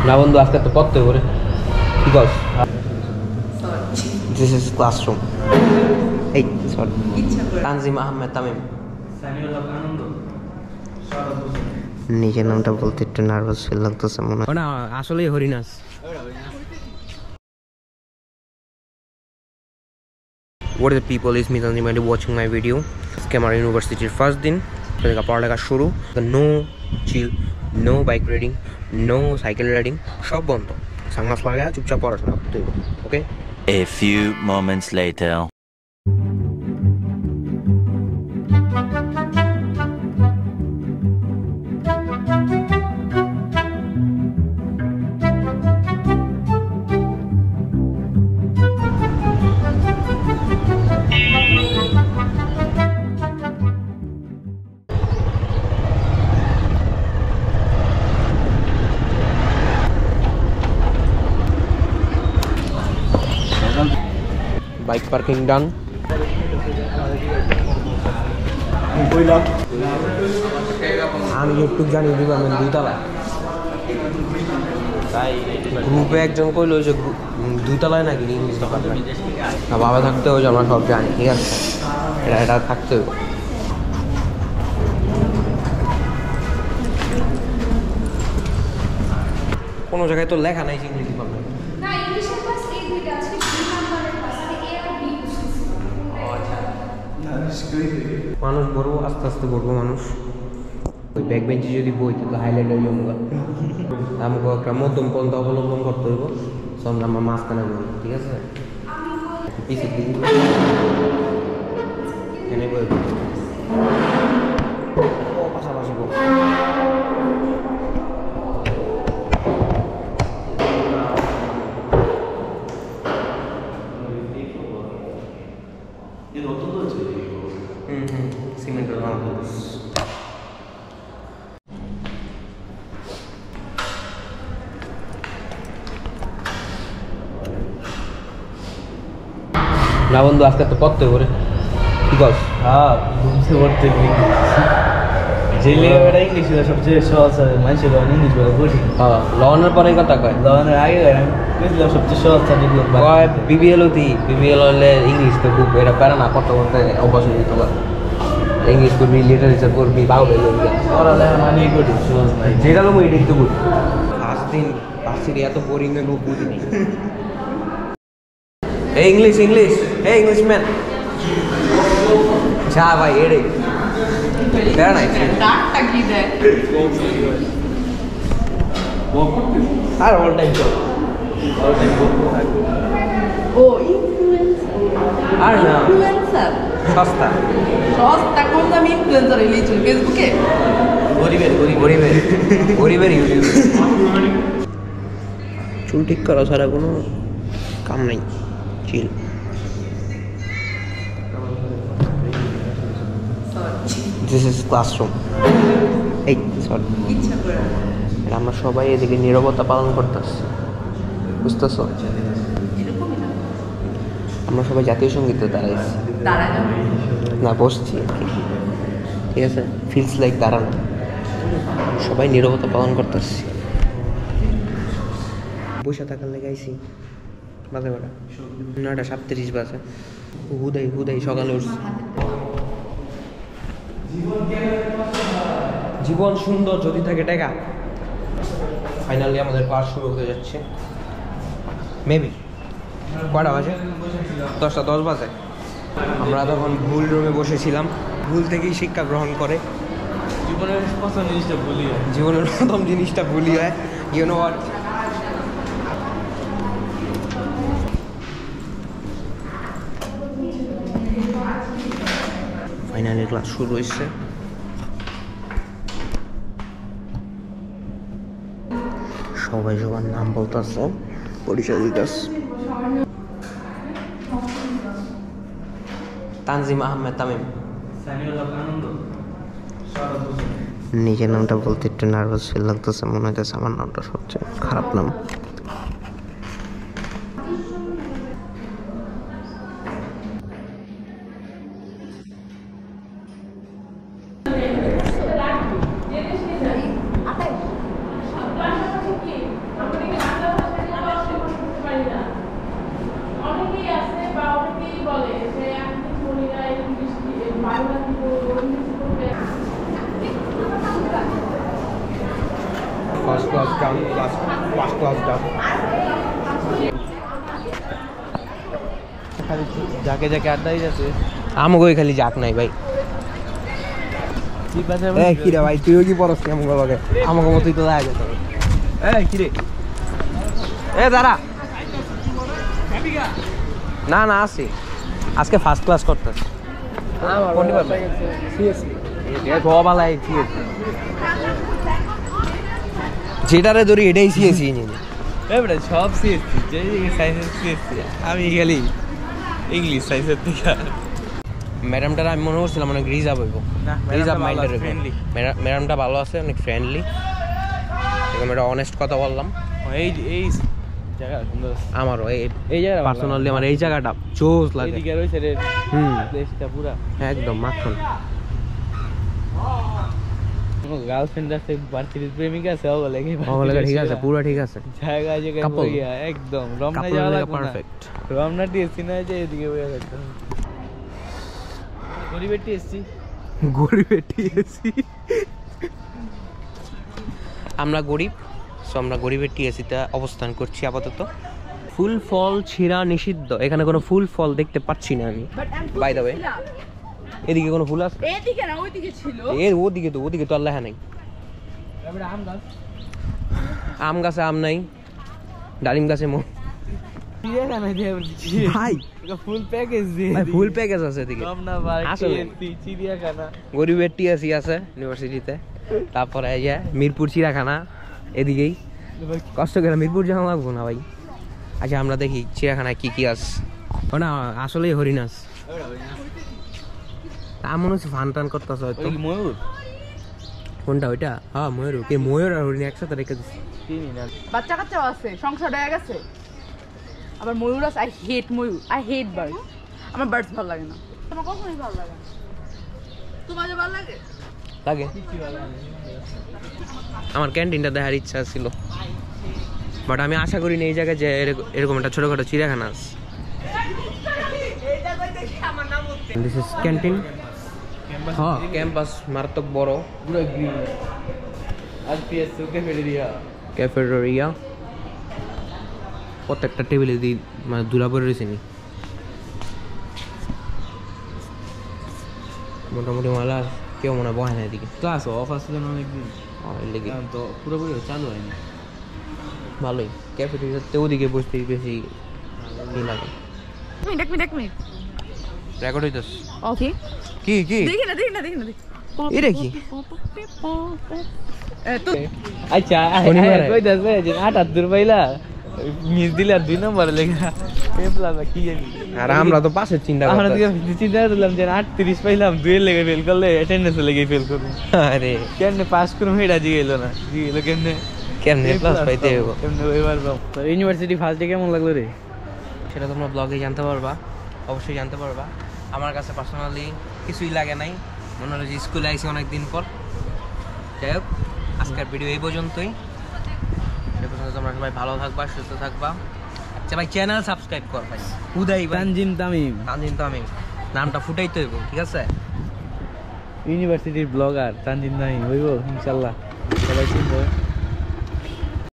না বন্ধু আজকে তো পড়তে হবে because this is classroom. Hey, sorry. Tanjim Tamim. নিজের নামটা বলতে একটু নার্ভাস ফিল লাগতেছে মনে হয়। না আসলেই হরিনাস। What is the people is me Tanjim watching my video. Camera University first din. Pega পড়ালেখা শুরু। No chill, no bike riding, no cycle riding. সব বন্ধ। সাংমাস লাগা চুপচাপ পড়াশোনা করতে হবে। Okay? A few moments later. Bike parking done. আমি একটু জানি ডিপার্টমেন্ট দুইতলায় তাই গ্রুপে একজন কইলো যে দুইতলায় নাকি ইংলিশ ডিপার্টমেন্ট না বাবা থাকতে হবে আমরা সব জানি ঠিক আছে এটা থাকতে হবে কোনো জায়গায় তো লেখা নাই ইংলিশ ডিপার্টমেন্ট না ইংলিশের ক্লাস এই দুইটা আজকে 3 নাম্বারের ক্লাস আর এ আর বি মানুষ বড় আস্তে আস্তে বড় মানুষ ওই ব্যাক বেঞ্চে যদি বই তো হাইলাইট হয়ে যাবো আমাকে একটা মধ্যম পন্থা অবলম্বন করতে হইব সব আমরা মাঝখানে বলবো ঠিক আছে পিছিয়ে এনে বই পাশাপাশি বল সিমেন্টের না বন্ধু আজকে তো পড়তে হবে ঠিক আছে হ্যাঁ ঘুমতে পড়তে জেলে বেড়া ইংলিশ সবচেয়ে সহজ হয় মানুষের লন ইংলিশ বলে কঠিন হ্যাঁ লনের পরে কথা কয় লনের আগে বুঝলাম সবচেয়ে সহজ সাবজেক্ট কয় বিবিএল হলে ইংলিশ তো খুব এটা প্যারা না পড়তে পড়তে অভ্যাস হয়ে যেতে পারে ইংলিশ করবি লিটারেচার করবি বাউল পড়ালেখা মানে কঠিন সহজ নাই যেটা লোক এটাই তো বুঝি ফার্স্ট দিন ভার্সিটি এত বোরিং এর লোক বুঝিনি এই ইংলিশ ম্যান যা ভাই এড়ে প্যারা নাই ডাকটা কি দেয় আর অল টাইম ও ইনফ্লুয়েন্সার আর না ইনফ্লুয়েন্সার সস্তা কোন দামি ইনফ্লুয়েন্সার রিলিজ ফেসবুকে গরিবের ইউটিউব চুল ঠিক করা ছাড়া কোনো কাম নাই চিল দিস ইজ ক্লাসরুম এই সরি ইচ্ছা করে আমরা সবাই এদিকে নীরবতা পালন করতেছি বুঝতেছ এরকমই না আমরা সবাই জাতীয় সঙ্গীতে দাঁড়াইছি না বসছি আর কি ঠিক আছে ফিলস লাইক দাঁড়ানো সবাই নীরবতা পালন করতেছি বসে থাকার লেগে আইসি বাজে কটা 9:37 বাজে হুদাই সকালে উঠছি জীবন সুন্দর যদি থাকে টাকা ফাইনালি আমাদের ক্লাস শুরু হতে যাচ্ছে মেবি কটা বাজে 10:10 বাজে আমরা তখন ভুল রুমে বসেছিলাম ভুল থেকেই শিক্ষা গ্রহণ করে জীবনের প্রথম জিনিসটা ভুলি হয় you know what finally class শুরু হয়েছে সবাই সবার নাম বলতেছে পরিচয় দিতেছে তানজিম তামিম নিজের নামটা বলতে একটু নার্ভাস ফিল লাগতেছে মনে হইতেছে আমার নামটা সবচেয়ে খারাপ নাম ক্লাস ডাউন ক্লাস ডাউন যাকে যাকে আড্ডাই যাচ্ছে আমাকে খালি যাক নাই ভাই কি রে ভাই তুইও কি পড়স নি আমাকে লগে আমাকে মতোই তো দেখা যেত কি রে দাঁড়া না না আসি আজকে ফার্স্ট ক্লাস করতেছ যেটারে ধরি এটাই সিএসি সব সিএসসি সায়েন্সের সিএসসি আমি খালি ইংলিশ সায়েন্সের থেকে ম্যাডামটার আমি মনে করছিলাম অনেক রিজার্ভ হইব রিজার্ভ মাইন্ডের ম্যাডামটা ভালো আছে অনেক ফ্রেন্ডলি এরকম একটা অনেস্ট কথা বললাম এই এই জায়গা সুন্দর আমারও এই জায়গা পার্সোনালি আমার এই জায়গাটা জোস লাগে এদিকে রয়েছে রে প্লেসটা পুরা একদম মাখন গার্লফ্রেন্ড আছে ভার্সিটির প্রেমিকা আছে ওগুলো কি ঠিক আছে পুরো ঠিক আছে জায়গা জায়গা বইয়া একদম রমনা যাওয়া লাগবে পারফেক্ট রমনা টিএসসি না যে এদিকে বইয়া থাকতে গরিবের টিএসসি আমরা গরিব সো আমরা গরিবের টিএসসিতে অবস্থান করছি আপাতত ফুল ফল ছিঁড়া নিষিদ্ধ এখানে কোনো ফুল ফল দেখতে পাচ্ছি না আমি বাই দ্য ওয়ে এদিকে কোনো ফুল আছে এদিকে না ওইদিকে ছিল ওদিকে তো আর লেখা নাই আম গাছে আম নাই ডালিম গাছে ভাই ফুল প্যাকেজ ফুল প্যাকেজ আছে এদিকে আসলে চিড়িয়াখানা গরিবের টিএসসি আছে ইউনিভার্সিটিতে তারপরে এই যে মিরপুর চিড়িয়াখানা এদিকেই কষ্ট করে মিরপুর যাওয়া লাগবো না ভাই আচ্ছা আমরা দেখি চিড়িয়াখানায় কি আছে না আসলেই হরিণ আছে মনে হচ্ছে ফান টান করতেছে হয়তো ময়ূর কোনটা ওইটা হ্যাঁ ময়ূর কে ময়ূর আর হরিণ একসাথে রেখে দিচ্ছি বাচ্চা কাচ্চাও আছে সংসার হয়ে গেছে আবার ময়ূর আছে I hate Mayur I hate bird আমার বার্ডস ভালো লাগে না তোমার কখনোই ভালো লাগে না তোমার ভালো লাগে লাগে আমার ক্যান্টিনটা দেখার ইচ্ছা ছিল বাট আমি আশা করি না এই জায়গায় যে এরকম একটা ছোটখাটো চিড়িয়াখানা আছে দিস ইজ ক্যান্টিন হ্যাঁ ক্যাম্পাস মারাত্মক বড় পুরো গ্রিন আর পিএসসি ক্যাফেটেরিয়া প্রত্যেকটা টেবিলে দিয়ে মানে দুলা পরে রয়েছে নি মোটামুটি মালা কেউ মনে হয় বহে না এদিকে ক্লাস অফ আসলে অনেকদিন লেগে তো পুরোপুরি চালু হয়নি ভালোই ক্যাফেটেরিয়াতে ওদিকে বসতে বেশি ই লাগে এক মিনিট রেকর্ড হইতেছে ওকে কি দেখি না এটা কি আচ্ছা কইতাছে যে 78 পাইলা মিস দিলে আর 2 নম্বর লেখা পেপলা কি জানি আর আমরা তো পাশে চিন্তা আমরা করতেছি চিন্তা করলাম যে 38 পাইলাম 2 এর লেগে ফেল করলে অ্যাটেন্ডেন্স লেগে ফেল করব আরে কেমনে পাস করব এটা জিগাইলো না জিগাইলো কেমনে প্লাস পাইতে হবে কেমনে ওইবার তো ইউনিভার্সিটি ফার্স্ট ডে কেমন লাগলো রে সেটা তোমরা ব্লগে জানতে পারবা অবশ্যই জানতে পারবা আমার কাছে পার্সোনালি কিছুই লাগে নাই মনে হলো যে স্কুলে আইসি অনেকদিন পর যাই হোক আজকের ভিডিও এই পর্যন্তই সে পর্যন্ত তোমরা সবাই ভালো থাকবা সুস্থ থাকবা আচ্ছা ভাই চ্যানেল সাবস্ক্রাইব কর ভাই উদয় তানজিম তামিম নামটা ফুটাইতে হইব ঠিক আছে ইউনিভার্সিটির ব্লগার তানজিম তামিম হইব ইনশাআল্লাহ সবাই চিনবে